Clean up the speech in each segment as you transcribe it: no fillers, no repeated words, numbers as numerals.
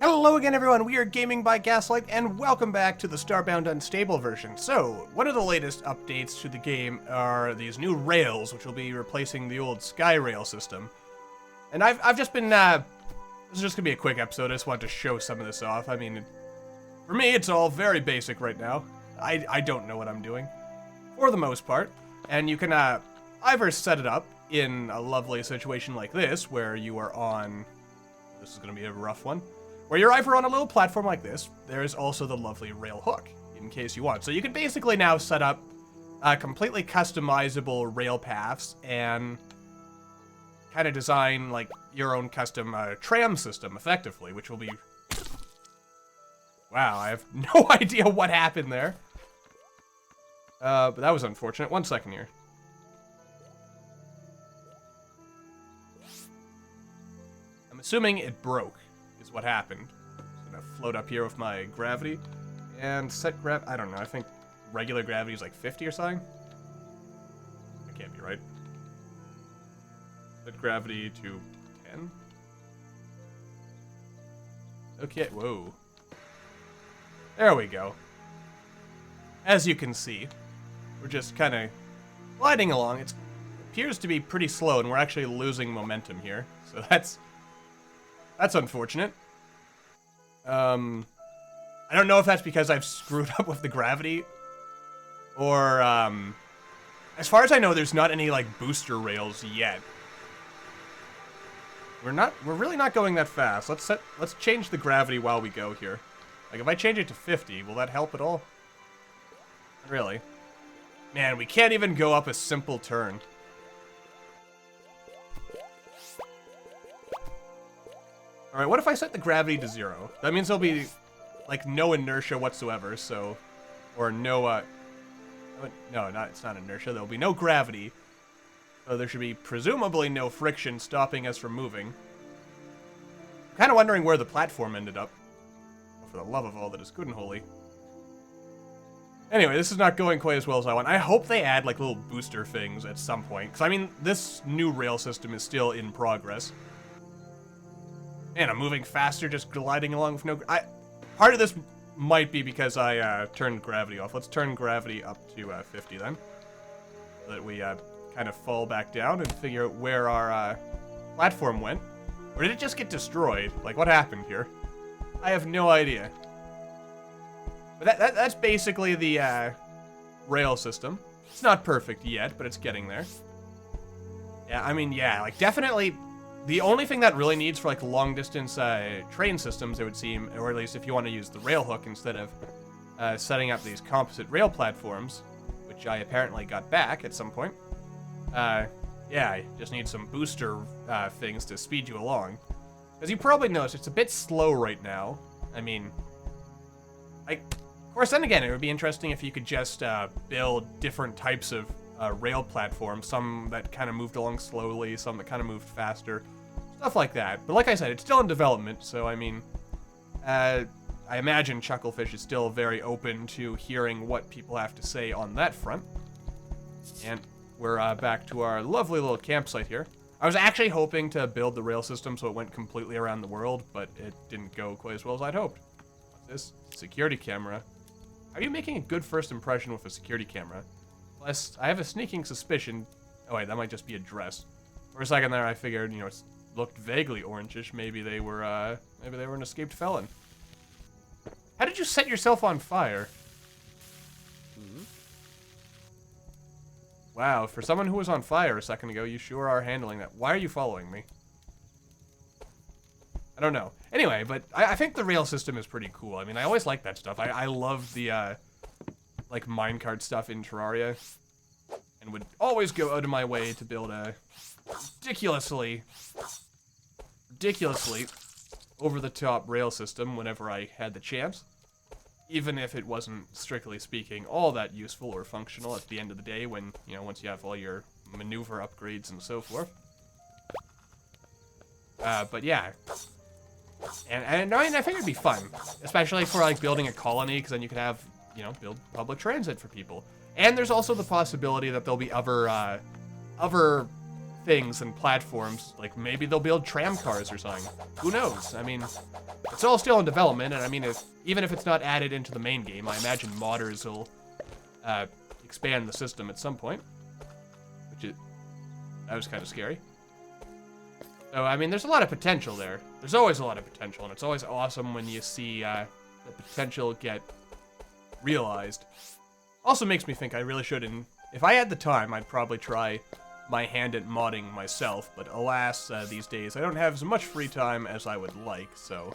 Hello again, everyone. We are Gaming by Gaslight, and welcome back to the Starbound Unstable version. So, one of the latest updates to the game are these new rails, which will be replacing the old Sky Rail system. And I've just been, this is just gonna be a quick episode. I just wanted to show some of this off. I mean, for me, it's all very basic right now. I don't know what I'm doing, for the most part. And you can, either set it up in a lovely situation like this, where you are on, this is gonna be a rough one, where you're either on a little platform like this. There's also the lovely rail hook, in case you want. So you can basically now set up completely customizable rail paths and kind of design like your own custom tram system, effectively, which will be... Wow, I have no idea what happened there. But that was unfortunate. 1 second here. I'm assuming it broke. Is what happened. I'm gonna float up here with my gravity and set I don't know, I think regular gravity is like 50 or something. That can't be right. Set gravity to 10. Okay, whoa. There we go. As you can see, we're just kind of gliding along. It appears to be pretty slow, and we're actually losing momentum here. So that's unfortunate. I don't know if that's because I've screwed up with the gravity, or, as far as I know, there's not any, like, booster rails yet. We're really not going that fast. Let's change the gravity while we go here. Like, if I change it to 50, will that help at all? Not really. Man, we can't even go up a simple turn. Alright, what if I set the gravity to 0? That means there'll be, like, no inertia whatsoever, so... Or no, no, it's not inertia. There'll be no gravity. So there should be, presumably, no friction stopping us from moving. I'm kind of wondering where the platform ended up. Oh, for the love of all that is good and holy. Anyway, this is not going quite as well as I want. I hope they add, like, little booster things at some point. Because, I mean, this new rail system is still in progress. Man, I'm moving faster, just gliding along with no... Part of this might be because I turned gravity off. Let's turn gravity up to 50 then. So that we kind of fall back down and figure out where our platform went. Or did it just get destroyed? Like, what happened here? I have no idea. But that's basically the rail system. It's not perfect yet, but it's getting there. Yeah, I mean, yeah, like, definitely... The only thing that really needs for, like, long-distance train systems, it would seem, or at least if you want to use the rail hook instead of setting up these composite rail platforms, which I apparently got back at some point, yeah, I just need some booster things to speed you along. As you probably noticed, it's a bit slow right now. I mean, of course, then again, it would be interesting if you could just build different types of rail platforms, some that kind of moved along slowly, some that kind of moved faster, stuff like that. But like I said, it's still in development, so I mean, I imagine Chucklefish is still very open to hearing what people have to say on that front. And we're back to our lovely little campsite here. I was actually hoping to build the rail system so it went completely around the world, but it didn't go quite as well as I'd hoped. What's this? Security camera. How are you making a good first impression with a security camera? Plus, I have a sneaking suspicion... Oh wait, that might just be a dress. For a second there, I figured, you know, it looked vaguely orangish. Maybe they were an escaped felon. How did you set yourself on fire? Wow, for someone who was on fire a second ago, you sure are handling that. Why are you following me? I don't know. Anyway, but I think the rail system is pretty cool. I mean, I always like that stuff. I love the, like, minecart stuff in Terraria. And would always go out of my way to build a ridiculously over-the-top rail system whenever I had the chance. Even if it wasn't, strictly speaking, all that useful or functional at the end of the day when, you know, once you have all your maneuver upgrades and so forth. But yeah. And I mean, I think it'd be fun. Especially for, like, building a colony, because then you could have, you know, build public transit for people. And there's also the possibility that there'll be other things and platforms. Like, maybe they'll build tram cars or something. Who knows? I mean, it's all still in development, and I mean, even if it's not added into the main game, I imagine modders will expand the system at some point. That was kind of scary. So, I mean, there's a lot of potential there. There's always a lot of potential, and it's always awesome when you see the potential get realized. Also makes me think I really should, if I had the time, I'd probably try my hand at modding myself, but alas, these days I don't have as much free time as I would like, so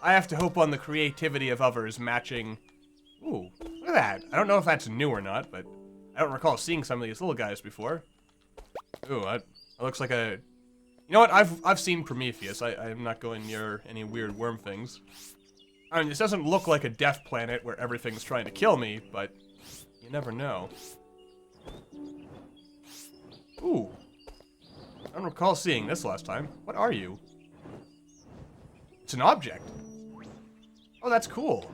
I have to hope on the creativity of others matching. Ooh, look at that. I don't know if that's new or not, but I don't recall seeing some of these little guys before. Ooh, that looks like a... You know what? I've seen Prometheus. I'm not going near any weird worm things. I mean, this doesn't look like a death planet where everything's trying to kill me, but you never know. Ooh. I don't recall seeing this last time. What are you? It's an object. Oh, that's cool.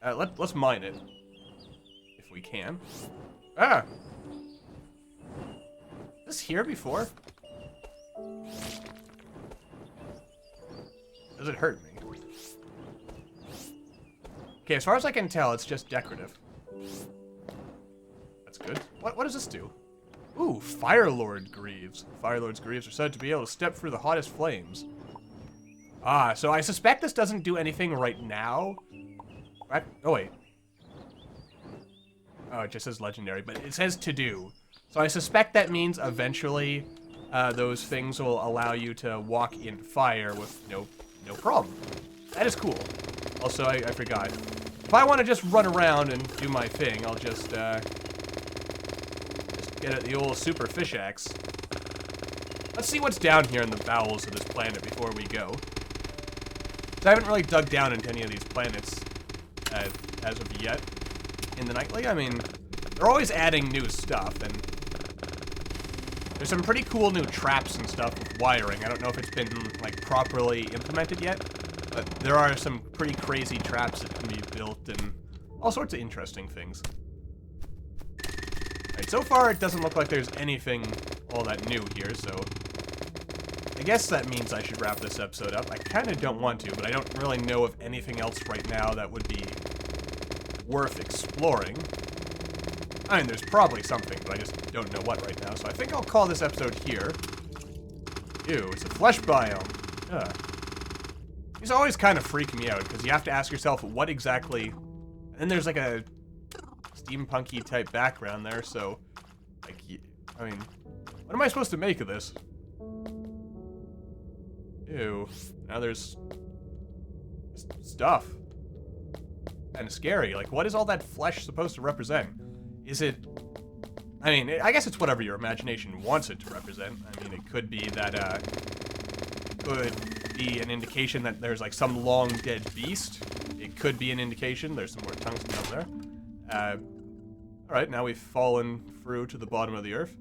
Let's mine it. If we can. Ah! Was this here before? Does it hurt me? Okay, as far as I can tell, it's just decorative. That's good. What does this do? Ooh, Firelord Greaves. Firelord's Greaves are said to be able to step through the hottest flames. Ah, so I suspect this doesn't do anything right now. Right? Oh, wait. Oh, it just says legendary, but it says to do. So I suspect that means eventually those things will allow you to walk in fire with no problem. That is cool. Also, I forgot. If I want to just run around and do my thing, I'll just get at the old super fish axe. Let's see what's down here in the bowels of this planet before we go. So I haven't really dug down into any of these planets as of yet in the nightly. I mean, they're always adding new stuff, and there's some pretty cool new traps and stuff with wiring. I don't know if it's been, like, properly implemented yet, but there are some pretty crazy traps that can be built and all sorts of interesting things. Alright, so far it doesn't look like there's anything all that new here, so I guess that means I should wrap this episode up. I kind of don't want to, but I don't really know of anything else right now that would be worth exploring. I mean, there's probably something, but I just don't know what right now, so I think I'll call this episode here. Ew, it's a flesh biome. Ugh. These always kind of freak me out, because you have to ask yourself what exactly... And then there's like a steampunky type background there, so... Like, I mean, what am I supposed to make of this? Ew. Now there's... stuff. Kind of scary. Like, what is all that flesh supposed to represent? Is it... I mean, I guess it's whatever your imagination wants it to represent. I mean, it could be that, could be an indication that there's, like, some long dead beast. It could be an indication. There's some more tungsten up there. Alright, now we've fallen through to the bottom of the earth.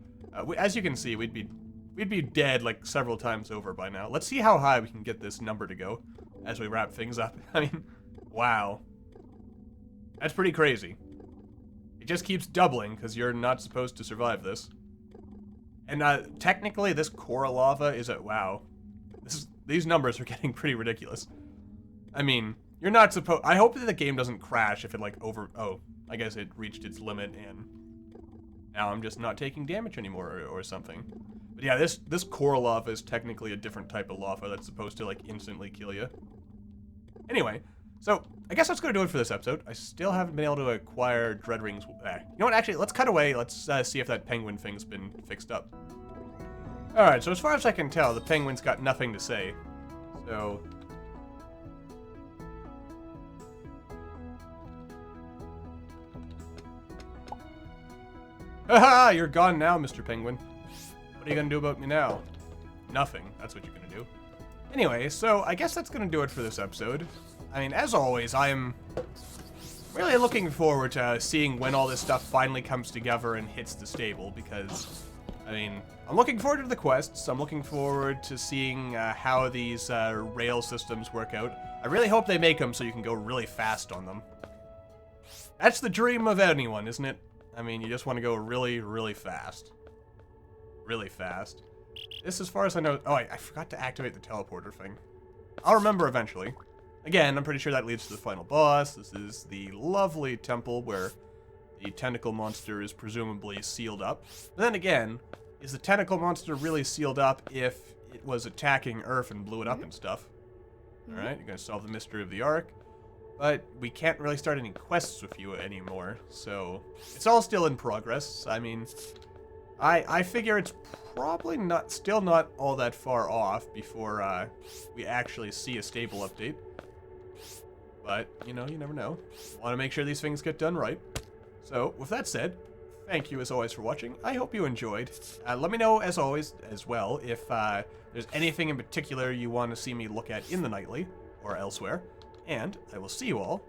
As you can see, we'd be dead, like, several times over by now. Let's see how high we can get this number to go as we wrap things up. I mean, wow. That's pretty crazy. It just keeps doubling, because you're not supposed to survive this. And technically, this core of lava is at... Wow. These numbers are getting pretty ridiculous. I mean, you're not supposed... I hope that the game doesn't crash if it, like, Oh, I guess it reached its limit, and now I'm just not taking damage anymore, or something. But yeah, this core lava is technically a different type of lava that's supposed to, like, instantly kill you. Anyway... So, I guess that's going to do it for this episode. I still haven't been able to acquire dread rings. You know what, actually, let's cut away. Let's see if that penguin thing's been fixed up. Alright, so as far as I can tell, the penguin's got nothing to say. So... Haha, you're gone now, Mr. Penguin. What are you going to do about me now? Nothing. That's what you're going to do. Anyway, so I guess that's going to do it for this episode. I mean, as always, I'm really looking forward to seeing when all this stuff finally comes together and hits the stable, because, I mean, I'm looking forward to the quests. I'm looking forward to seeing how these rail systems work out. I really hope they make them so you can go really fast on them. That's the dream of anyone, isn't it? I mean, you just want to go really, really fast. really fast. This, as far as I know... Oh, I forgot to activate the teleporter thing. I'll remember eventually. Again, I'm pretty sure that leads to the final boss. This is the lovely temple where the tentacle monster is presumably sealed up. But then again, is the tentacle monster really sealed up if it was attacking Earth and blew it up and stuff? Alright, you're gonna solve the mystery of the Ark. But we can't really start any quests with you anymore, so it's all still in progress. I mean, I figure it's probably still not all that far off before we actually see a stable update. But, you know, you never know. Want to make sure these things get done right. So, with that said, thank you as always for watching. I hope you enjoyed. Let me know, as always, as well, if there's anything in particular you want to see me look at in the Nightly or elsewhere. And I will see you all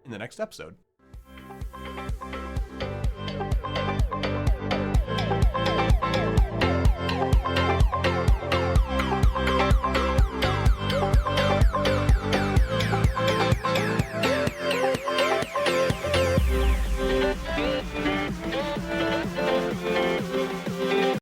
in the next episode.